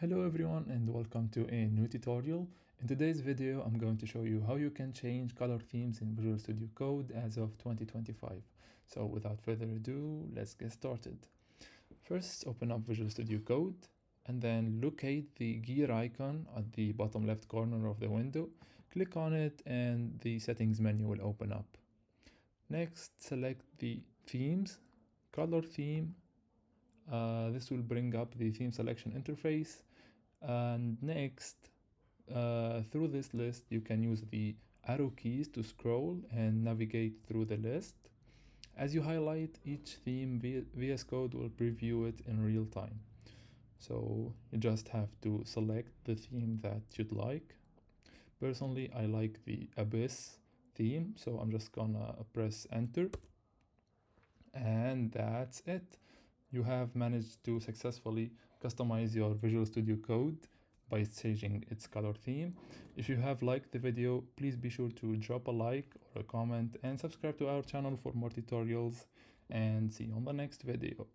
Hello everyone and welcome to a new tutorial. In today's video I'm going to show you how you can change color themes in Visual Studio Code as of 2025. So without further ado, let's get started. First open up Visual Studio Code and then locate the gear icon at the bottom left corner of the window. Click on it and the settings menu will open up. Next select the themes, color theme. This will bring up the theme selection interface. And next, through this list, you can use the arrow keys to scroll and navigate through the list. As you highlight each theme, VS Code will preview it in real time. So you just have to select the theme that you'd like. Personally, I like the Abyss theme, so I'm just gonna press enter. And that's it. You have managed to successfully customize your Visual Studio Code by changing its color theme. If you have liked the video, please be sure to drop a like or a comment and subscribe to our channel for more tutorials, and see you on the next video.